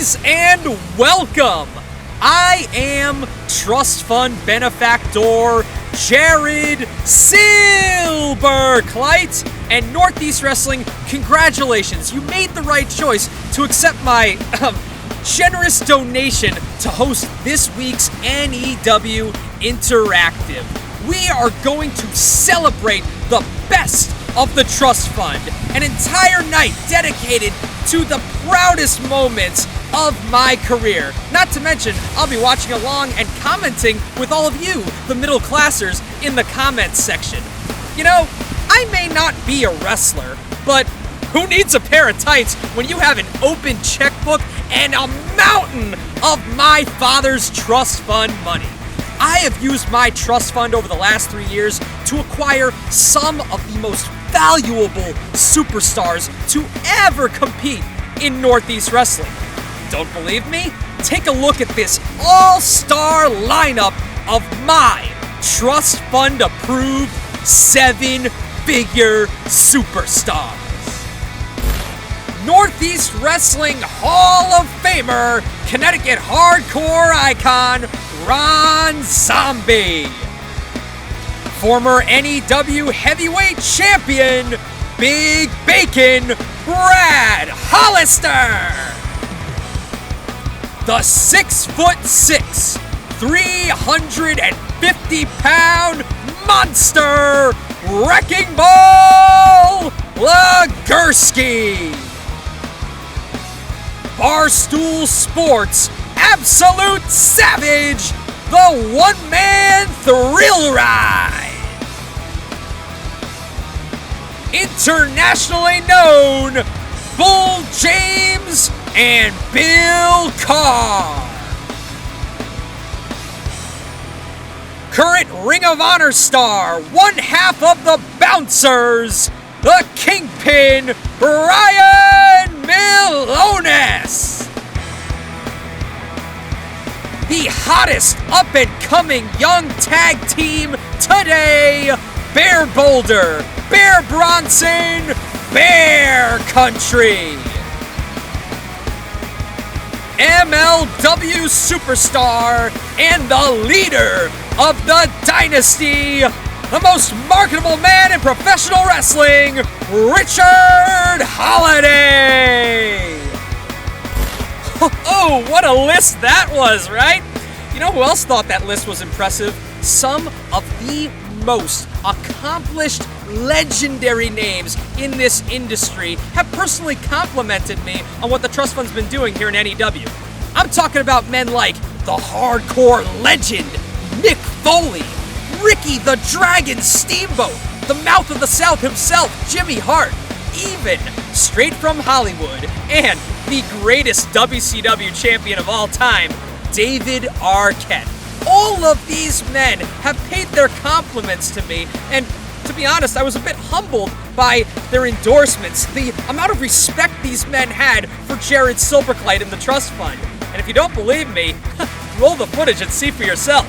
Greetings and welcome! I am Trust Fund Benefactor Jared Silberkleit, and Northeast Wrestling, congratulations, you made the right choice to accept my generous donation to host this week's NEW Interactive. We are going to celebrate the best of the Trust Fund, an entire night dedicated to the proudest moments of my career. Not to mention, I'll be watching along and commenting with all of you, the middle classers, in the comments section. You know, I may not be a wrestler, but who needs a pair of tights when you have an open checkbook and a mountain of my father's trust fund money? I have used my trust fund over the last 3 years to acquire some of the most valuable superstars to ever compete in Northeast Wrestling. Don't believe me? Take a look at this all-star lineup of my trust fund approved 7-figure superstars. Northeast Wrestling Hall of Famer, Connecticut hardcore icon, Ron Zombie. Former NEW heavyweight champion, Big Bacon, Brad Hollister. The 6'6", 350-pound monster, Wrecking Ball Legursky. Barstool Sports Absolute Savage, the one-man thrill ride. Internationally known, Bull James and Bill Carr. Current Ring of Honor star, one half of the Bouncers, the Kingpin, Brian Milonas. The hottest up-and-coming young tag team today, Bear Boulder, Bear Bronson, Bear Country. MLW superstar and the leader of the dynasty, the most marketable man in professional wrestling, Richard Holiday. Oh, what a list that was, right? You know who else thought that list was impressive? Some of the most accomplished, legendary names in this industry have personally complimented me on what the Trust Fund's been doing here in NEW. I'm talking about men like the hardcore legend, Mick Foley, Ricky the Dragon Steamboat, the Mouth of the South himself, Jimmy Hart, even straight from Hollywood, and the greatest WCW champion of all time, David Arquette. All of these men have paid their compliments to me, and to be honest, I was a bit humbled by their endorsements, the amount of respect these men had for Jared Silberkleit and the Trust Fund. And if you don't believe me, roll the footage and see for yourself.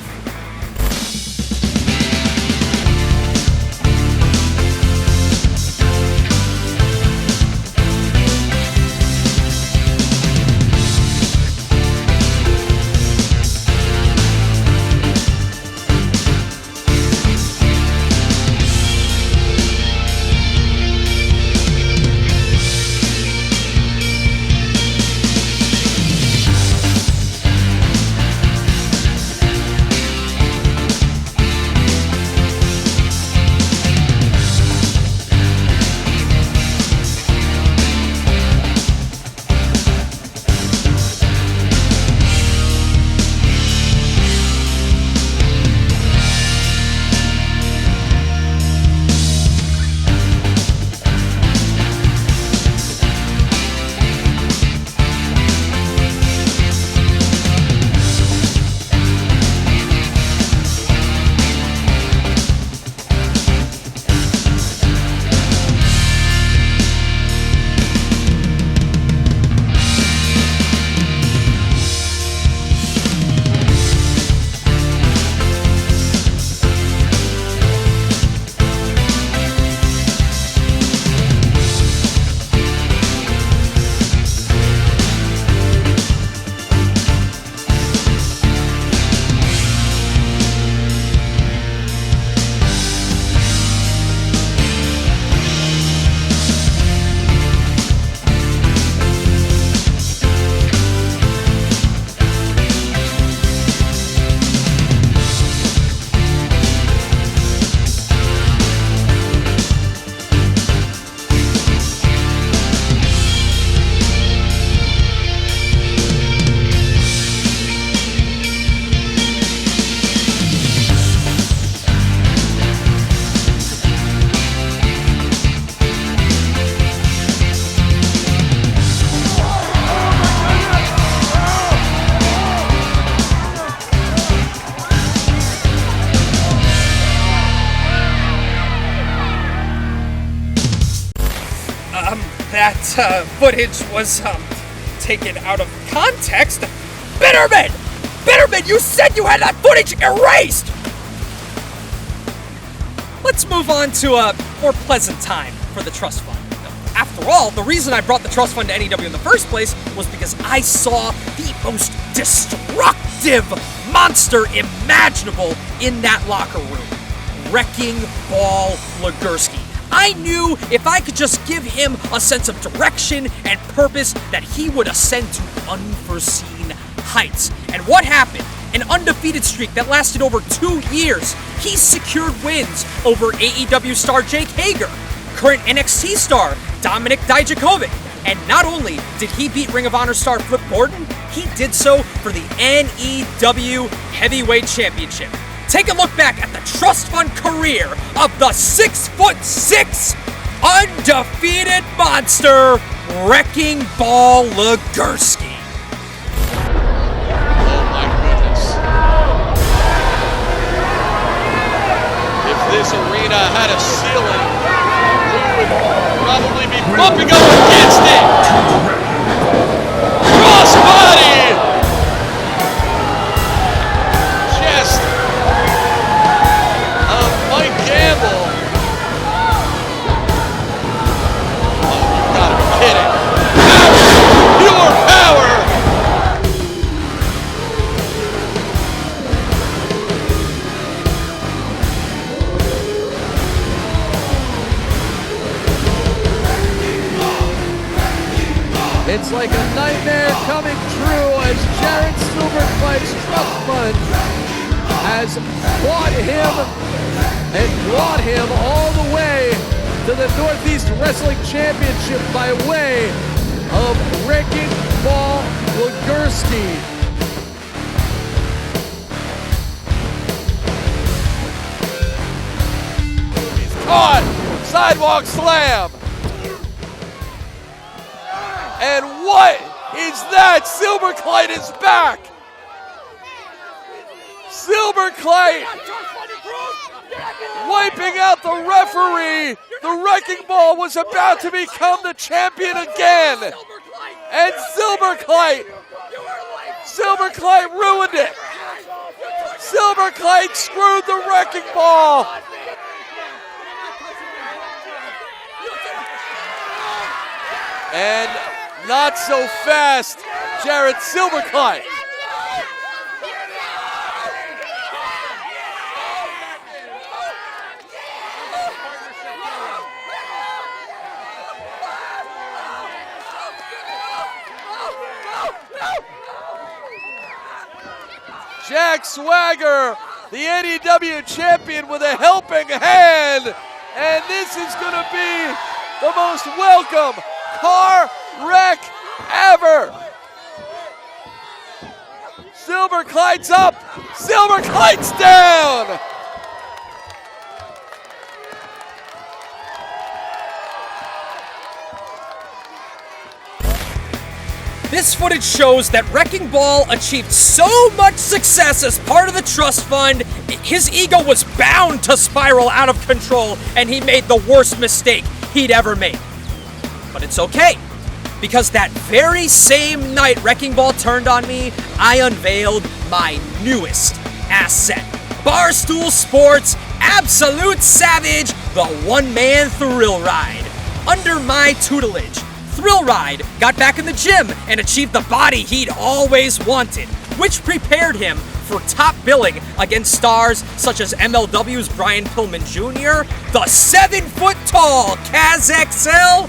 that footage was taken out of context. Bitterman! Bitterman, you said you had that footage erased! Let's move on to a more pleasant time for the Trust Fund. After all, the reason I brought the Trust Fund to NEW in the first place was because I saw the most destructive monster imaginable in that locker room. Wrecking Ball Legursky. I knew if I could just give him a sense of direction and purpose that he would ascend to unforeseen heights. And what happened? An undefeated streak that lasted over 2 years. He secured wins over AEW star Jake Hager, current NXT star Dominic Dijakovic, and not only did he beat Ring of Honor star Flip Gordon, he did so for the NEW Heavyweight Championship. Take a look back at the Trust Fund career of the 6'6" undefeated monster, Wrecking Ball Legursky. Oh my goodness. If this arena had a ceiling, we would probably be bumping up against it. Crossbody! Chest of Mike Gamble. Oh, you gotta be kidding. Power! Pure power! It's like a nightmare coming true as Jared Silberkleit's Trust Fund has bought him and brought him all the way to the Northeast Wrestling Championship by way of Wrecking Ball Legursky. He's caught! Sidewalk slam! And what is that? Silberkleit is back! Silberkleit wiping out the referee. The Wrecking Ball was about to become the champion again. And Silberkleit ruined it. Silberkleit screwed the Wrecking Ball. And not so fast, Jared Silberkleit. Jack Swagger, the NEW champion, with a helping hand. And this is going to be the most welcome car wreck ever. Silberkleit's up. Silberkleit's down. This footage shows that Wrecking Ball achieved so much success as part of the Trust Fund, his ego was bound to spiral out of control, and he made the worst mistake he'd ever made. But it's okay, because that very same night Wrecking Ball turned on me, I unveiled my newest asset. Barstool Sports Absolute Savage, the one-man thrill ride. Under my tutelage, Thrill Ride got back in the gym and achieved the body he'd always wanted, which prepared him for top billing against stars such as MLW's Brian Pillman Jr., the 7-foot-tall Kaz XL,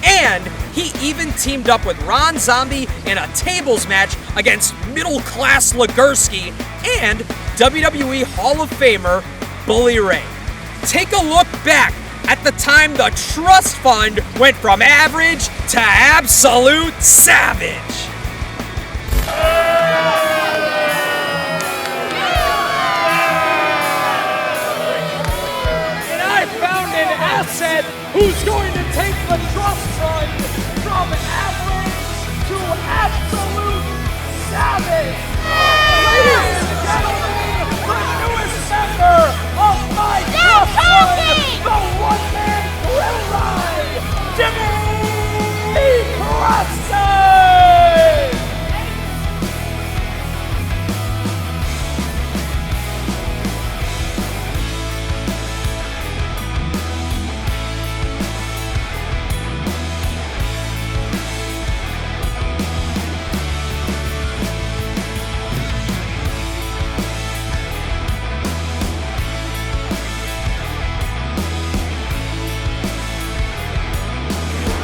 and he even teamed up with Ron Zombie in a tables match against middle-class Legursky and WWE Hall of Famer Bully Ray. Take a look back at the time the Trust Fund went from average to absolute savage. And I found an asset who's going to take the Trust Fund from average to absolute savage. Ladies and gentlemen, the newest member of my Trust Fund, the one-man thrill ride, Jimmy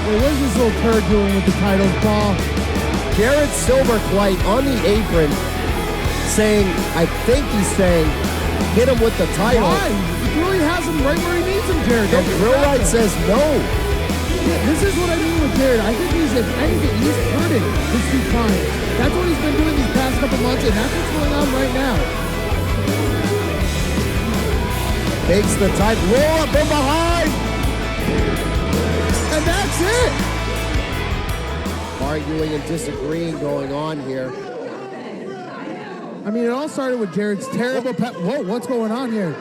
Wait, what is this little turd doing with the titles, Paul? Jared Silberkleit on the apron saying, I think he's saying, hit him with the title. Why? He really has him right where he needs him, Jared. And Relive says no. Yeah, this is what I mean with Jared. I think he's, if anything, he's hurting his two clients. That's what he's been doing these past couple months, and that's what's going on right now. Takes the title, roll up from behind. And that's it. Arguing and disagreeing going on here. I mean, it all started with Jared's terrible whoa, what's going on here?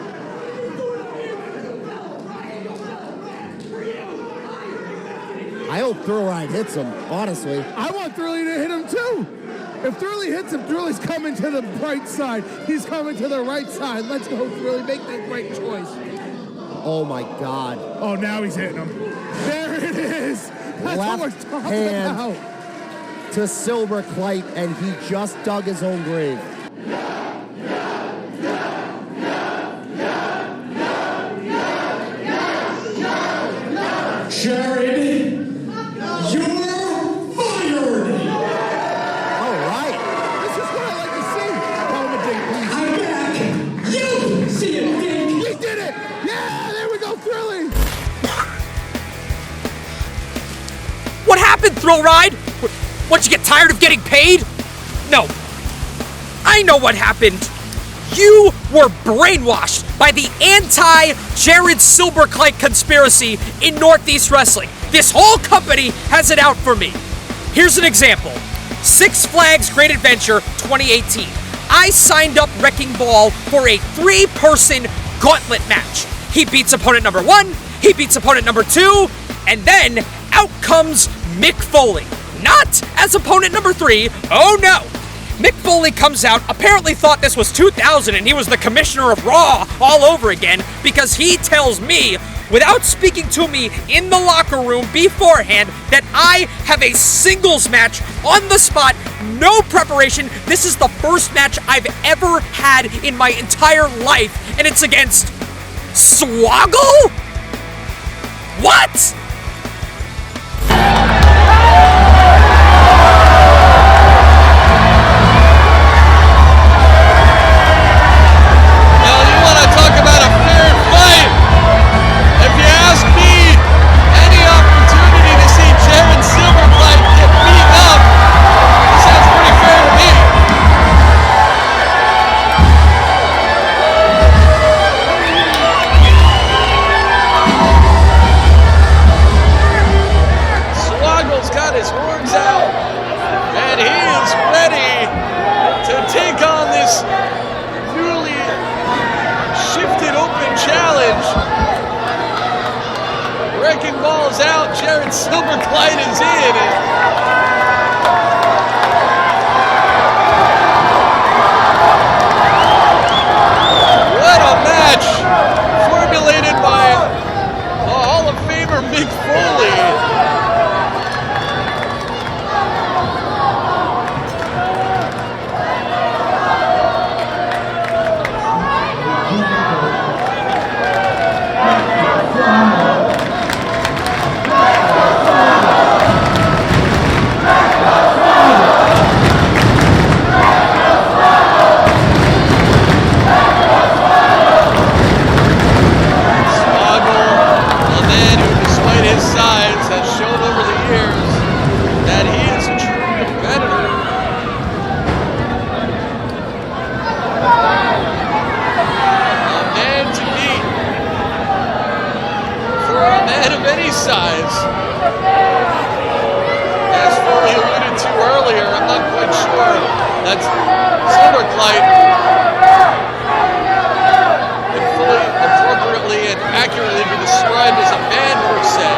I hope Thrill Ride hits him, honestly. I want Thrilly to hit him too. If Thrilly hits him, Thrilly's coming to the right side. He's coming to the right side. Let's go, Thrilly. Make that great choice. Oh my God. Oh, now he's hitting him. There it is. That's Left what we're talking hand about. To Silberkleit, and he just dug his own grave. Jared, you're fired! All right. This is what I like to see. Call him a ding, please. I'm back! You see it, Dink! He did it! Yeah, there we go, Thrilly! What happened, Thrill Ride? What, you get tired of getting paid? No. I know what happened. You were brainwashed by the anti-Jared Silberkleit conspiracy in Northeast Wrestling. This whole company has it out for me. Here's an example. Six Flags Great Adventure 2018. I signed up Wrecking Ball for a 3-person gauntlet match. He beats opponent number 1, he beats opponent number 2, and then out comes Mick Foley. Not as opponent number 3, oh no. Mick Foley comes out, apparently thought this was 2000 and he was the commissioner of Raw all over again because he tells me, without speaking to me in the locker room beforehand, that I have a singles match on the spot, no preparation. This is the first match I've ever had in my entire life, and it's against Swoggle? What? Jared Silberkleit is in. What a match formulated by the Hall of Famer Mick Foley. Size. As Foley alluded to earlier, I'm not quite sure that's Silberkleit can fully appropriately and accurately be described as a man per se.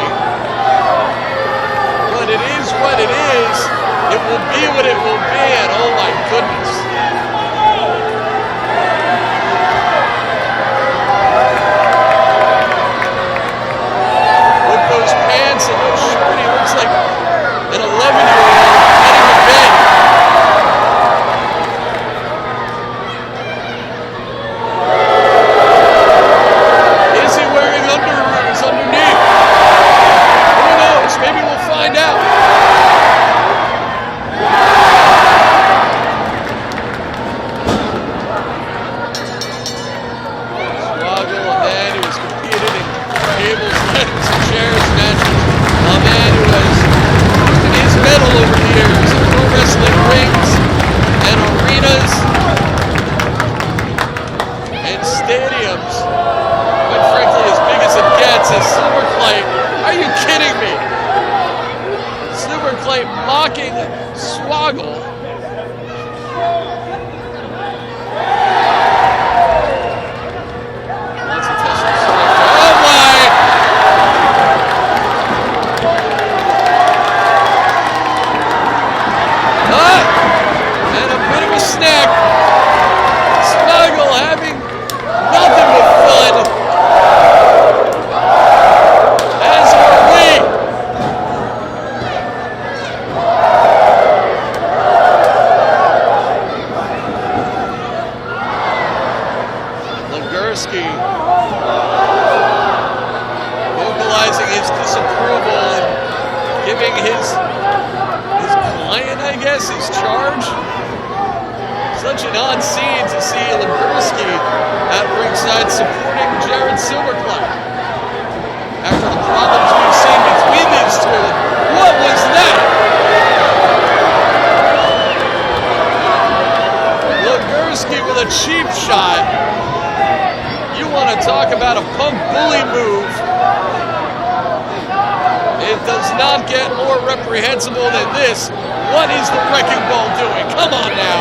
But it is what it is. It will be what it will be, and oh my goodness. Those pants and those shirt, he looks like an 11-year-old getting a bed. Is he wearing underoos underneath? Who knows? Maybe we'll struggle. Wants to test the strength. Oh my! And a bit of a snack. Smuggle having nothing but fun. As are we. Legursky vocalizing his disapproval and giving his client, I guess, his charge. Such an odd scene to see Legursky at ringside supporting Jared Silberkleit. After the problems we've seen between these two, what was that? Legursky with a cheap shot. You want to talk about a punk bully move. It does not get more reprehensible than this. What is the Wrecking Ball doing? Come on now.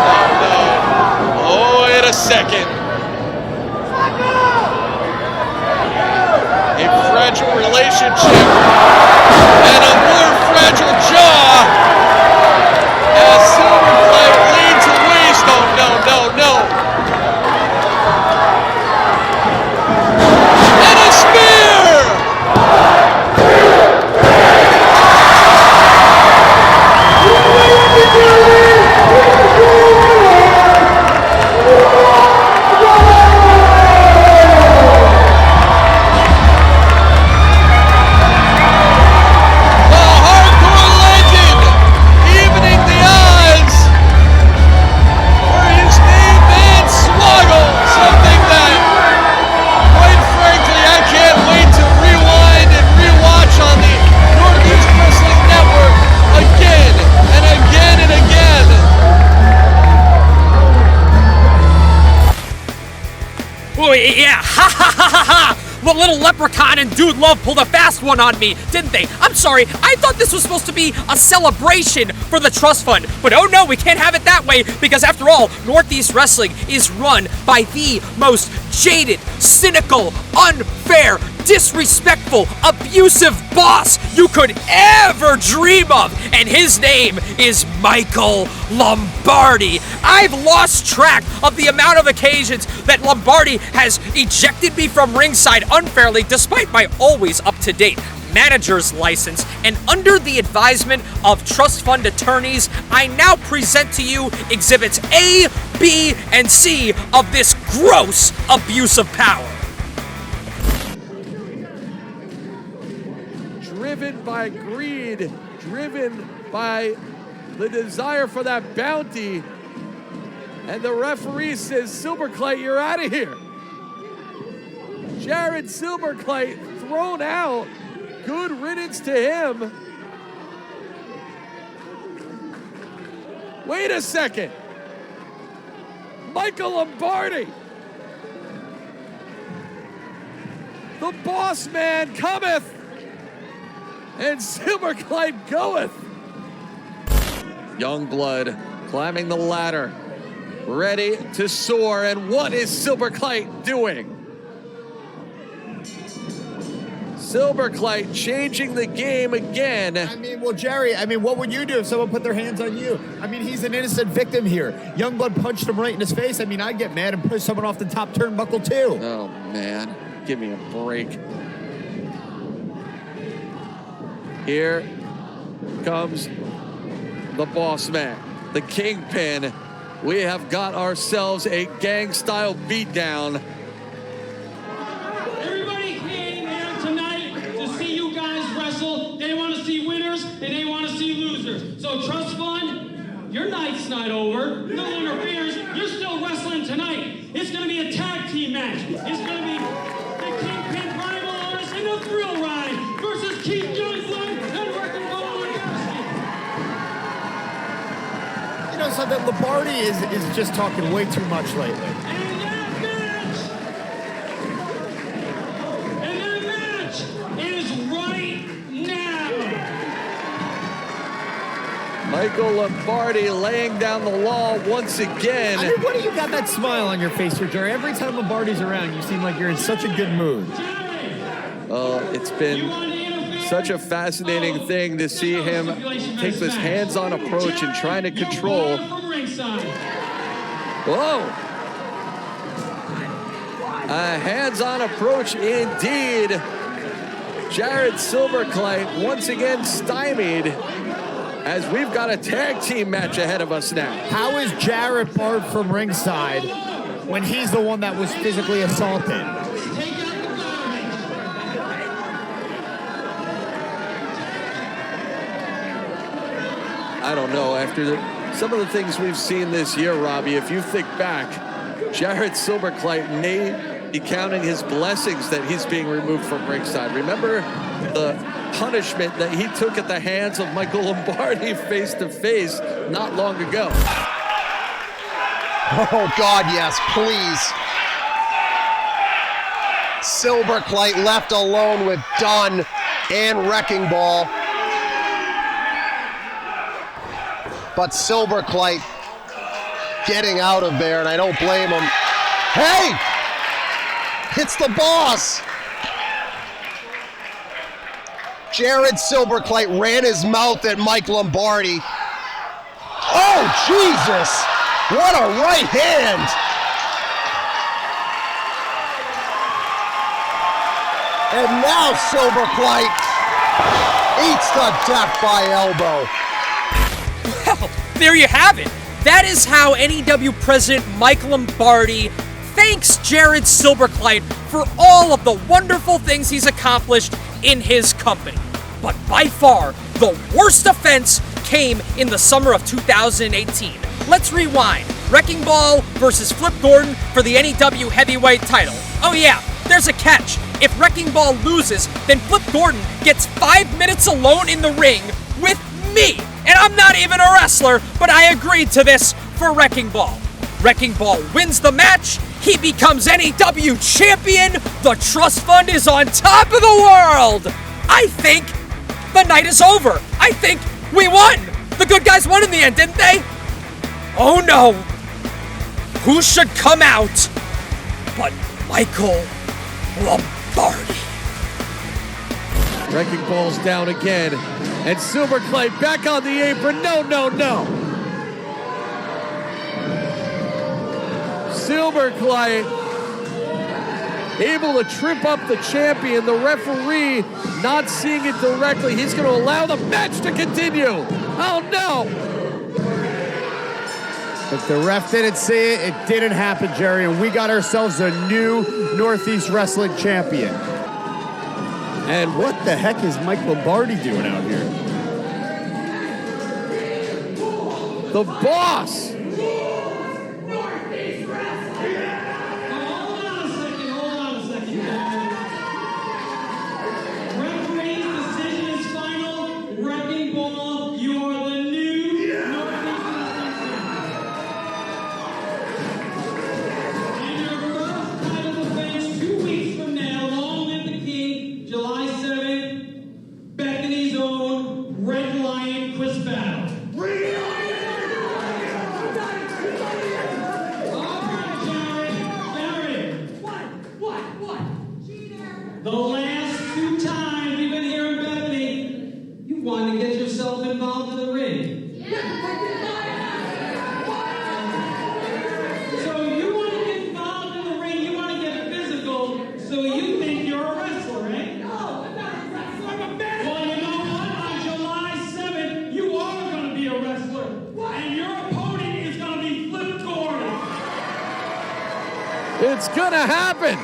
Oh no. Oh, wait a second. A fragile relationship and a more fragile jaw as Silberkleit leads to waste. Oh no, no, no. And a spear! Yeah, ha ha ha ha ha! The little leprechaun and Dude Love pulled a fast one on me, didn't they? I'm sorry, I thought this was supposed to be a celebration for the Trust Fund. But oh no, we can't have it that way, because after all, Northeast Wrestling is run by the most jaded, cynical, unfair, disrespectful, abusive boss you could ever dream of, and his name is Michael Lombardi. I've lost track of the amount of occasions that Lombardi has ejected me from ringside unfairly, despite my always up-to-date manager's license, and under the advisement of trust fund attorneys, I now present to you exhibits A, B, and C of this gross abuse of power. Driven by greed, driven by the desire for that bounty, and the referee says, Silberkleit, you're out of here. Jared Silberkleit thrown out. Good riddance to him. Wait a second. Michael Lombardi. The boss man cometh, and Silberkleit goeth. Youngblood climbing the ladder, ready to soar. And what is Silberkleit doing? Silberkleit changing the game again. I mean, well, Jerry, what would you do if someone put their hands on you? I mean, he's an innocent victim here. Youngblood punched him right in his face. I mean, I'd get mad and push someone off the top turnbuckle, too. Oh, man. Give me a break. Here comes the boss man, the kingpin. We have got ourselves a gang-style beatdown. Everybody came here tonight to see you guys wrestle. They want to see winners and they want to see losers. So Trust Fund, your night's not over. No interference. You're still wrestling tonight. It's going to be a tag team match. It's going to be the Kingpin Primal Artist and the Thrill Ride versus Keith Youngblood and Wrecking Ball Legursky. You know something? Lombardi is just talking way too much lately. And that match is right now. Michael Lombardi laying down the law once again. I mean, what do you got that smile on your face here, Jerry? Every time Lombardi's around, you seem like you're in such a good mood. It's been such a fascinating thing to see him take this hands-on approach and trying to control. Whoa! A hands-on approach indeed. Jared Silberkleit once again stymied as we've got a tag team match ahead of us now. How is Jared barred from ringside when he's the one that was physically assaulted? I don't know. After some of the things we've seen this year, Robbie, if you think back, Jared Silberkleit may be counting his blessings that he's being removed from ringside. Remember the punishment that he took at the hands of Michael Lombardi face to face not long ago. Oh God, yes, please. Silberkleit left alone with Dunn and Wrecking Ball. But Silberkleit getting out of there, and I don't blame him. Hey! It's the boss! Jared Silberkleit ran his mouth at Mike Lombardi. Oh, Jesus! What a right hand! And now Silberkleit eats the death by elbow. Well, there you have it. That is how NEW President Mike Lombardi thanks Jared Silberkleit for all of the wonderful things he's accomplished in his company. But by far, the worst offense came in the summer of 2018. Let's rewind. Wrecking Ball versus Flip Gordon for the NEW Heavyweight title. Oh yeah, there's a catch. If Wrecking Ball loses, then Flip Gordon gets 5 minutes alone in the ring with me. And I'm not even a wrestler, but I agreed to this for Wrecking Ball. Wrecking Ball wins the match. He becomes NEW champion. The trust fund is on top of the world. I think the night is over. I think we won. The good guys won in the end, didn't they? Oh no. Who should come out but Michael Lombardi? Wrecking Ball's down again. And Silberkleit back on the apron. No, no, no. Silberkleit able to trip up the champion. The referee not seeing it directly. He's going to allow the match to continue. Oh, no. If the ref didn't see it, it didn't happen, Jerry, and we got ourselves a new Northeast Wrestling champion. And what the heck is Mike Lombardi doing out here? The boss. The last 2 times we've been here in Bethany, you wanted to get yourself involved in the ring. So you want to get involved in the ring, you want to get physical, so you think you're a wrestler, right? No, I'm not a wrestler, I'm a man. Well, you know what? On July 7th, you are going to be a wrestler. What? And your opponent is going to be Flip Gordon. It's going to happen.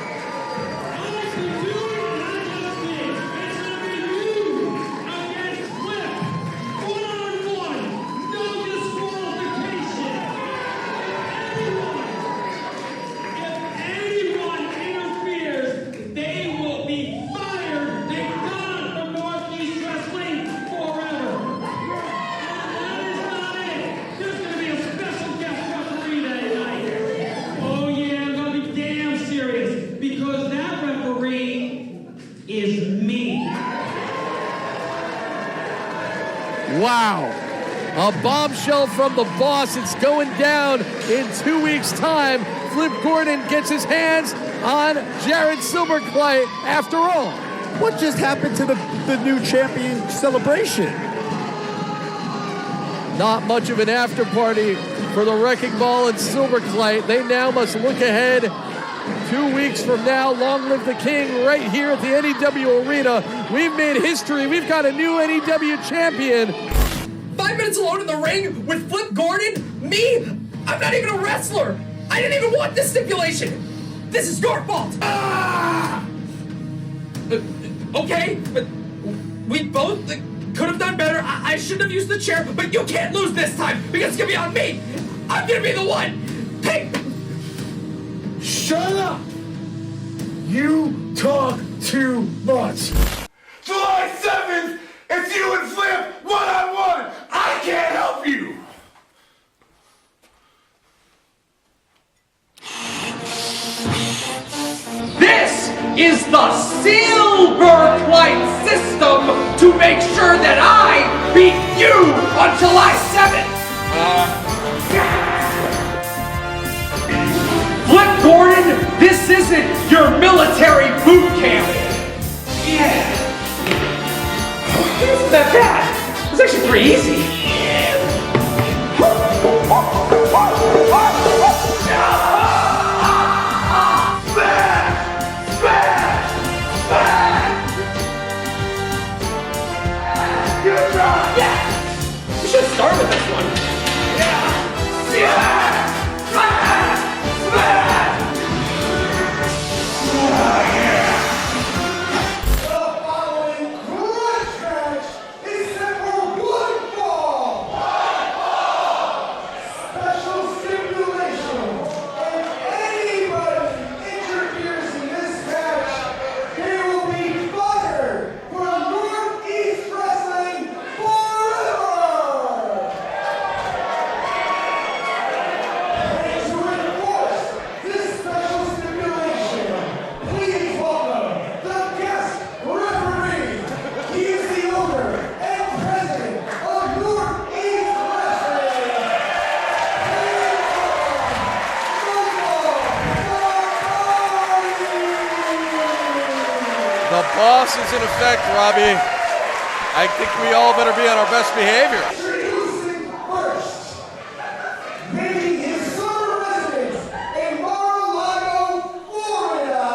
Wow. A bombshell from the boss. It's going down in 2 weeks' time. Flip Gordon gets his hands on Jared Silberkleit after all. What just happened to the new champion celebration? Not much of an after party for the Wrecking Ball and Silberkleit. They now must look ahead. 2 weeks from now, long live the king, right here at the NEW Arena. We've made history. We've got a new NEW champion. 5 minutes alone in the ring with Flip Gordon? Me? I'm not even a wrestler. I didn't even want this stipulation. This is your fault. Okay, but we both could have done better. I shouldn't have used the chair, but you can't lose this time because it's gonna be on me. I'm gonna be the one. Hey! Shut up! You talk too much. July 7th, it's you and Flip one-on-one. I can't help you. This is the Silberkleit system to make sure that I beat you on July 7th. Flip Gordon, this isn't your military boot camp. Yeah. It isn't that bad. It's actually pretty easy. Yeah! We should start with this one. Yeah! Yeah! The following grudge match is set for one fall. Special stipulation. If anybody interferes in this match, they will be fired from Northeast Wrestling forever. And to enforce this special stipulation, please welcome the guest referee. He is the owner and president of Northeast Wrestling. The boss is in effect, Robbie. I think we all better be on our best behavior. Introducing first, making his summer residence in Mar-a-Lago, Florida.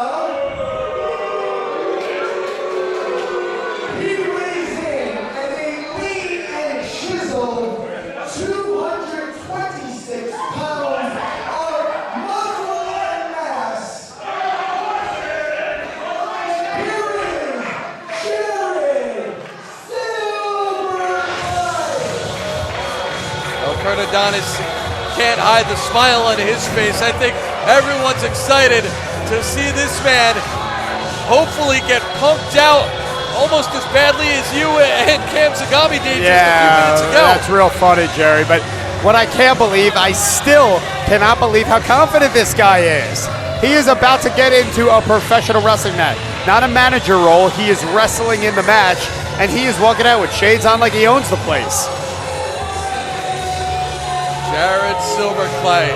He weighs in at a lean and chiseled 226 pounds of muscle and mass. Here is Jared Silberkleit. Kurt Adonis can't hide the smile on his face. I think everyone's excited to see this man hopefully get punked out almost as badly as you and Cam Zagami did just a few minutes ago. That's real funny, Jerry. But what I can't believe, I still cannot believe how confident this guy is. He is about to get into a professional wrestling match. Not a manager role, he is wrestling in the match, and he is walking out with shades on like he owns the place. Jared Silberkleit,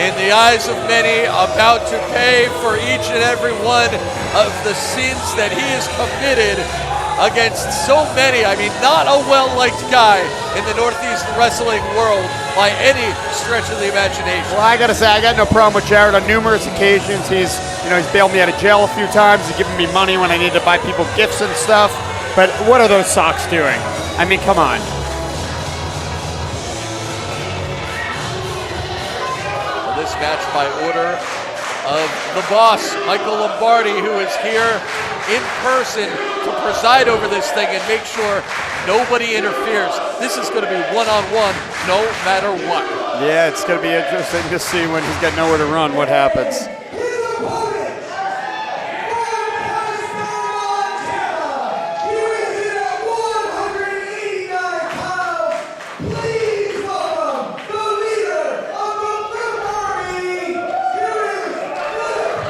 in the eyes of many, about to pay for each and every one of the sins that he has committed against so many. I mean, not a well-liked guy in the Northeast wrestling world by any stretch of the imagination. Well, I gotta say, I got no problem with Jared on numerous occasions. He's bailed me out of jail a few times. He's given me money when I need to buy people gifts and stuff. But what are those socks doing? I mean, come on. This match by order of the boss, Michael Lombardi, who is here in person to preside over this thing and make sure nobody interferes. This is going to be one-on-one no matter what. Yeah, it's going to be interesting to see when he's got nowhere to run what happens. His opponent, from Montana, he weighs in at 189 pounds. Please welcome the leader of the Flip Army. Here is Flip Gordon.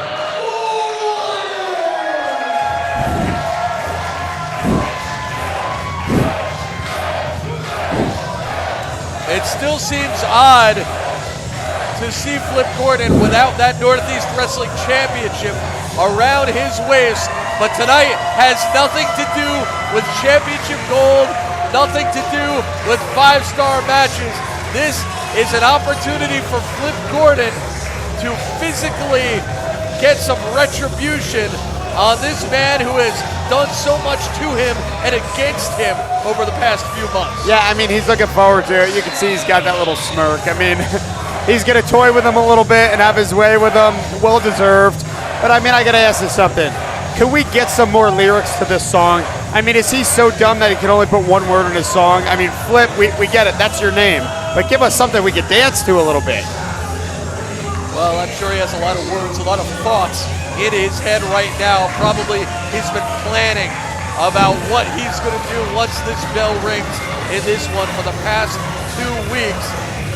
still seems odd to see Flip Gordon without that Northeast Wrestling Championship around his waist. But tonight has nothing to do with championship gold, nothing to do with 5-star matches. This is an opportunity for Flip Gordon to physically get some retribution on this man who has done so much to him and against him over the past few months. Yeah, I mean, he's looking forward to it. You can see he's got that little smirk. I mean, he's going to toy with him a little bit and have his way with him. Well-deserved. But I mean, I got to ask you something. Could we get some more lyrics to this song? I mean, is he so dumb that he can only put one word in his song? I mean, Flip, we get it. That's your name. But give us something we could dance to a little bit. Well, I'm sure he has a lot of words, a lot of thoughts in his head right now. Probably he's been planning about what he's going to do once this bell rings in this one for the past 2 weeks.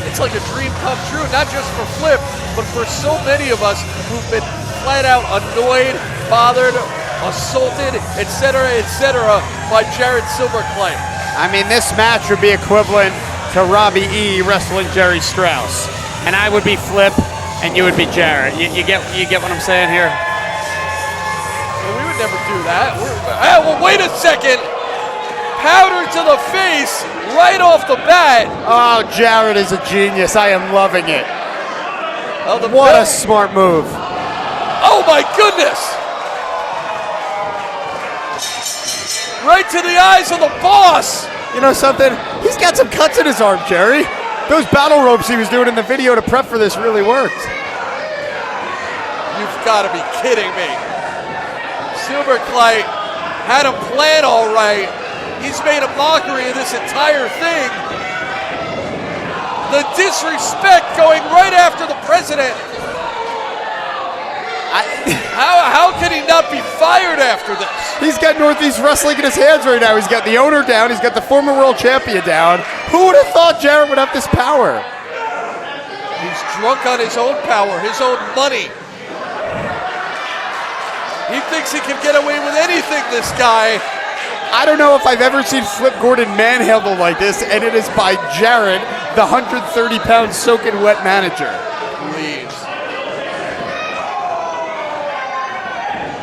It's like a dream come true, not just for Flip, but for so many of us who've been flat out annoyed, bothered, assaulted, etc., by Jared Silberkleit. I mean, this match would be equivalent to Robbie E. wrestling Jerry Strauss. And I would be Flip, and you would be Jared. You get what I'm saying here? Well, we would never do that. Well, wait a second. Powder to the face right off the bat. Oh, Jared is a genius. I am loving it. Oh, what a smart move. Oh, my goodness. Right to the eyes of the boss. You know something? He's got some cuts in his arm, Jerry. Those battle ropes he was doing in the video to prep for this really worked. You've got to be kidding me. Silberkleit had a plan all right. He's made a mockery of this entire thing. The disrespect going right after the president. How can he not be fired after this? He's got Northeast Wrestling in his hands right now. He's got the owner down. He's got the former world champion down. Who would have thought Jared would have this power? He's drunk on his own power, his own money. He thinks he can get away with anything, this guy. I don't know if I've ever seen Flip Gordon manhandled like this, and it is by Jared, the 130-pound soaking wet manager. Please.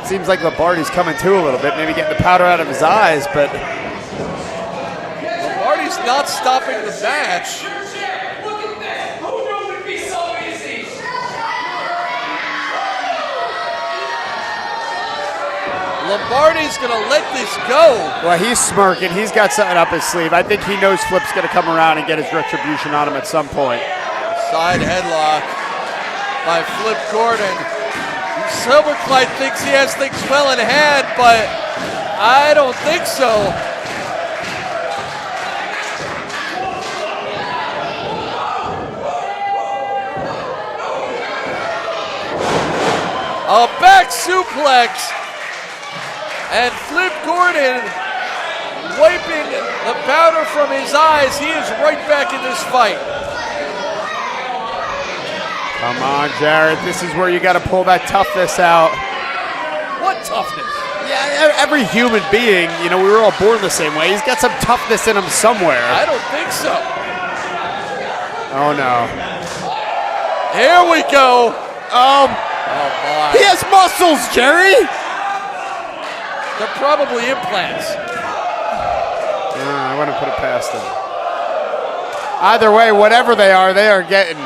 Seems like Lombardi's coming to a little bit, maybe getting the powder out of his eyes, but Lombardi's not stopping the match. Lombardi's gonna let this go. Well, he's smirking. He's got something up his sleeve. I think he knows Flip's gonna come around and get his retribution on him at some point. Side headlock by Flip Gordon. Silberkleit thinks he has things well in hand, but I don't think so. A back suplex, and Flip Gordon wiping the powder from his eyes. He is right back in this fight. Come on, Jared. This is where you got to pull that toughness out. What toughness? Yeah, every human being, you know, we were all born the same way. He's got some toughness in him somewhere. I don't think so. Oh, no. Here we go. Oh, my. He has muscles, Jerry. They're probably implants. I wouldn't put it past him. Either way, whatever they are getting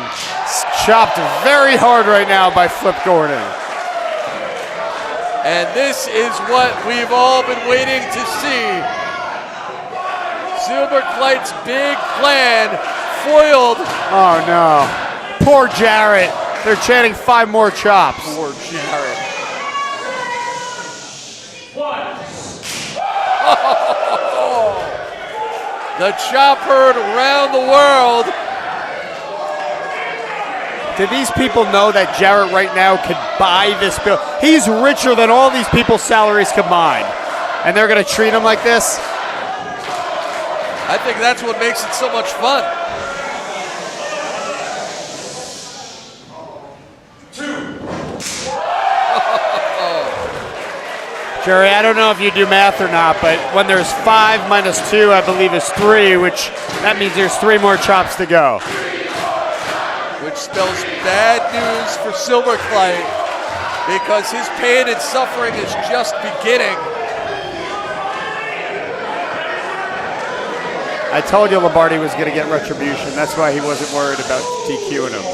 chopped very hard right now by Flip Gordon. And this is what we've all been waiting to see. Silberkleit's big plan foiled. Oh, no. Poor Jarrett. They're chanting 5 more chops. Poor Jarrett. The chop heard around the world. Do these people know that Jarrett right now could buy this bill? He's richer than all these people's salaries combined. And they're going to treat him like this? I think that's what makes it so much fun. Jerry, I don't know if you do math or not, but when there's 5 minus 2, I believe is 3, which that means there's 3 more chops to go. Which spells bad news for Silberkleit because his pain and suffering is just beginning. I told you Lombardi was going to get retribution. That's why he wasn't worried about DQing him.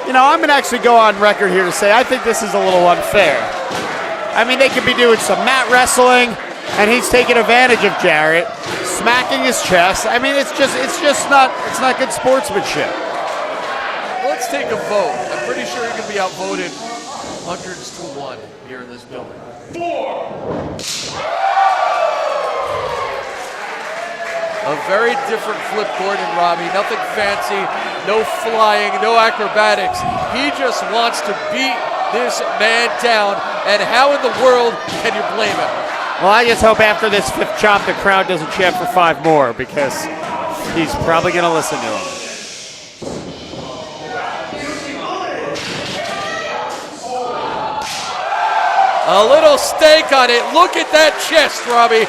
You know, I'm going to actually go on record here to say I think this is a little unfair. I mean, they could be doing some mat wrestling, and he's taking advantage of Jarrett, smacking his chest. I mean, it's not good sportsmanship. Let's take a vote. I'm pretty sure he can be outvoted hundreds to 1 here in this building. 4. A very different Flip Gordon, Robbie. Nothing fancy, no flying, no acrobatics. He just wants to beat this man down, and how in the world can you blame him? Well, I just hope after this 5th chop the crowd doesn't chant for 5 more, because he's probably going to listen to him. A little steak on it. Look at that chest, Robbie.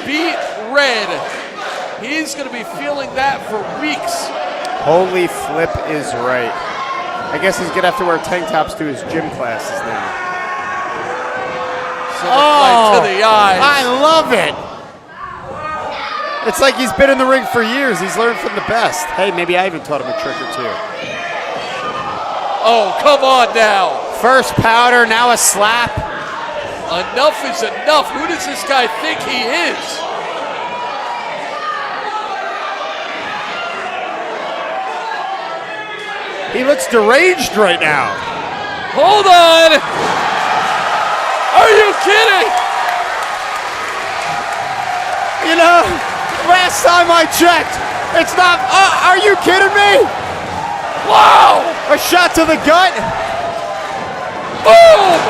Beat red. He's going to be feeling that for weeks. Holy Flip is right. I guess he's going to have to wear tank tops to his gym classes now. Silberkleit to the eyes. I love it. It's like he's been in the ring for years. He's learned from the best. Hey, maybe I even taught him a trick or 2. Oh, come on now. First powder, now a slap. Enough is enough. Who does this guy think he is? He looks deranged right now. Hold on. Are you kidding? You know, last time I checked, it's not, are you kidding me? Wow! A shot to the gut? Boom!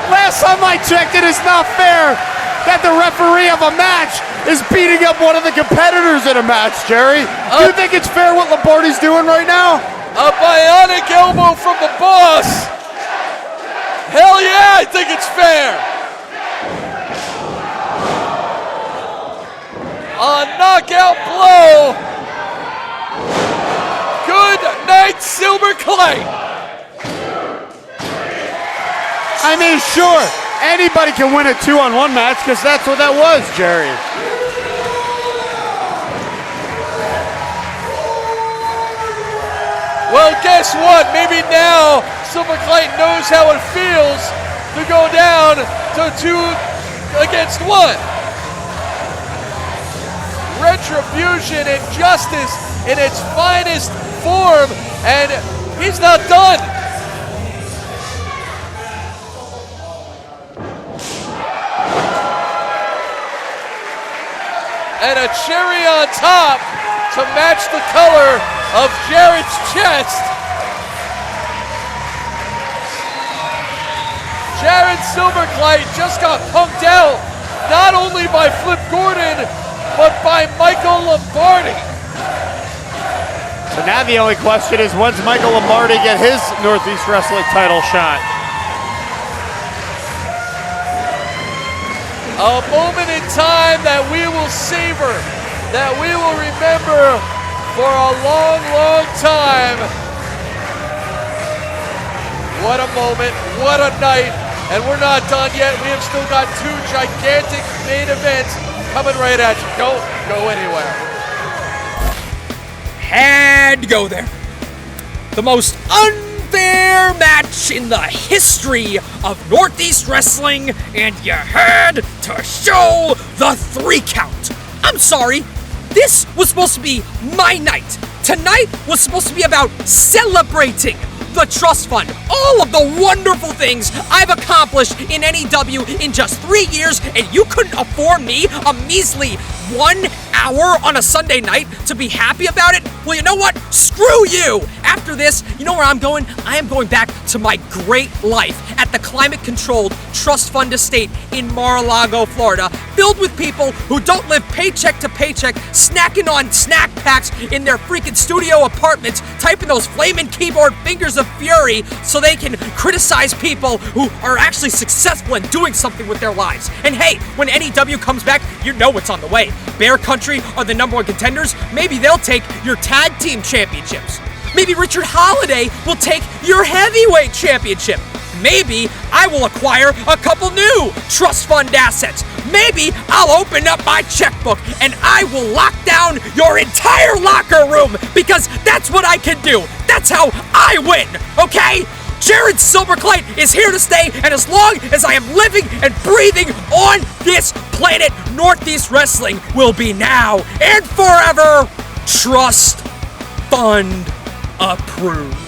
Last time I checked, it is not fair that the referee of a match is beating up one of the competitors in a match, Jerry. Do you think it's fair what Lombardi's doing right now? A bionic elbow from the boss. Hell yeah, I think it's fair. A knockout blow. Good night, Silberkleit. I mean, sure, anybody can win a 2-on-1 match because that's what that was, Jerry. Well, guess what? Maybe now Silberkleit knows how it feels to go down to 2 against 1. Retribution and justice in its finest form, and he's not done. And a cherry on top to match the color of Jarrett's chest. Jared Silberkleit just got punked out, not only by Flip Gordon, but by Michael Lombardi. So now the only question is, when's Michael Lombardi get his Northeast Wrestling title shot? A moment in time that we will savor, that we will remember for a long, long time. What a moment, what a night, and we're not done yet. We have still got 2 gigantic main events coming right at you. Don't go anywhere. Had to go there. The most unfair match in the history of Northeast Wrestling, and you had to show the 3 count. I'm sorry, this was supposed to be my night. Tonight was supposed to be about celebrating the Trust Fund, all of the wonderful things I've accomplished in NEW in just 3 years, and you couldn't afford me a measly 1 hour on a Sunday night to be happy about it? Well, you know what? Screw you! After this, you know where I'm going? I am going back to my great life at the climate-controlled trust fund estate in Mar-a-Lago, Florida, filled with people who don't live paycheck to paycheck, snacking on snack packs in their freaking studio apartments, typing those flaming keyboard fingers of fury so they can criticize people who are actually successful in doing something with their lives. And hey, when NEW comes back, you know what's on the way. Bear Country are the #1 contenders. Maybe they'll take your tag team championships. Maybe Richard Holiday will take your heavyweight championship. Maybe I will acquire a couple new trust fund assets. Maybe I'll open up my checkbook and I will lock down your entire locker room because that's what I can do. That's how I win, okay? Jared Silberkleit is here to stay, and as long as I am living and breathing on this planet, Northeast Wrestling will be now and forever Trust Fund approved.